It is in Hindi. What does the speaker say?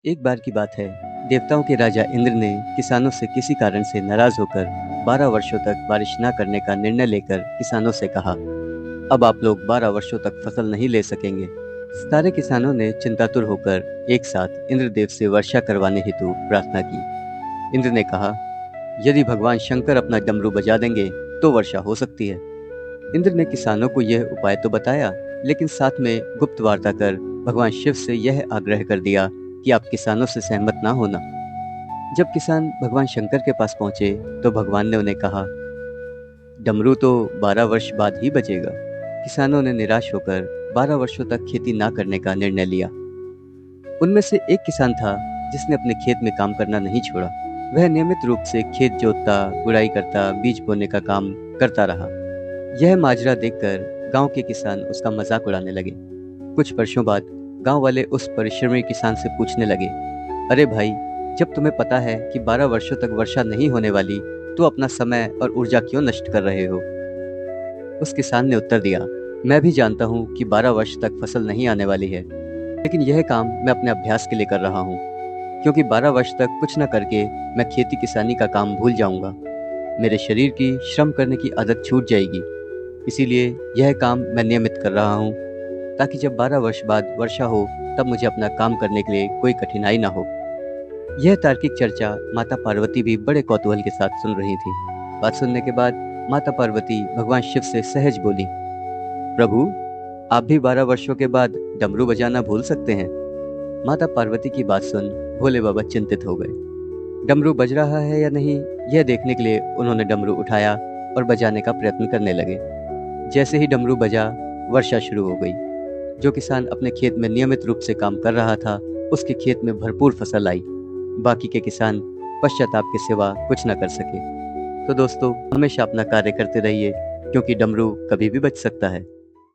एक बार की बात है, देवताओं के राजा इंद्र ने किसानों से किसी कारण से नाराज होकर 12 वर्षों तक बारिश न करने का निर्णय लेकर किसानों से कहा, अब आप लोग 12 वर्षों तक फसल नहीं ले सकेंगे। सारे किसानों ने चिंतातुर होकर एक साथ इंद्रदेव से वर्षा करवाने हेतु प्रार्थना की। इंद्र ने कहा, यदि भगवान शंकर अपना डमरू बजा देंगे तो वर्षा हो सकती है। इंद्र ने किसानों को यह उपाय तो बताया, लेकिन साथ में गुप्त वार्ता कर भगवान शिव से यह आग्रह कर दिया कि आप किसानों से सहमत ना होना। जब किसान भगवान शंकर के पास पहुंचे तो भगवान ने उन्हें कहा, डमरू तो 12 वर्ष बाद ही बजेगा। किसानों ने निराश होकर 12 वर्षों तक खेती ना करने का निर्णय लिया। उनमें से एक किसान था जिसने अपने खेत में काम करना नहीं छोड़ा। वह नियमित रूप से खेत जोतता, गुड़ाई करता, बीज बोने का काम करता रहा। यह माजरा देखकर गांव के किसान उसका मजाक उड़ाने लगे। कुछ वर्षों बाद गांव वाले उस परिश्रमी किसान से पूछने लगे, अरे भाई, जब तुम्हें पता है कि 12 वर्षों तक वर्षा नहीं होने वाली, तो अपना समय और ऊर्जा क्यों नष्ट कर रहे हो? उस किसान ने उत्तर दिया, मैं भी जानता हूँ कि 12 वर्ष तक फसल नहीं आने वाली है, लेकिन यह काम मैं अपने अभ्यास के लिए कर रहा हूँ, क्योंकि 12 वर्ष तक कुछ न करके मैं खेती किसानी का काम भूल जाऊंगा। मेरे शरीर की श्रम करने की आदत छूट जाएगी। इसीलिए यह काम मैं नियमित कर रहा हूँ, ताकि जब 12 वर्ष बाद वर्षा हो तब मुझे अपना काम करने के लिए कोई कठिनाई ना हो। यह तार्किक चर्चा माता पार्वती भी बड़े कौतूहल के साथ सुन रही थी। बात सुनने के बाद माता पार्वती भगवान शिव से सहज बोली, प्रभु, आप भी 12 वर्षों के बाद डमरू बजाना भूल सकते हैं। माता पार्वती की बात सुन भोले बाबा चिंतित हो गए। डमरू बज रहा है या नहीं, यह देखने के लिए उन्होंने डमरू उठाया और बजाने का प्रयत्न करने लगे। जैसे ही डमरू बजा, वर्षा शुरू हो गई। जो किसान अपने खेत में नियमित रूप से काम कर रहा था, उसके खेत में भरपूर फसल आई। बाकी के किसान पश्चाताप के सिवा कुछ न कर सके। तो दोस्तों, हमेशा अपना कार्य करते रहिए, क्योंकि डमरू कभी भी बज सकता है।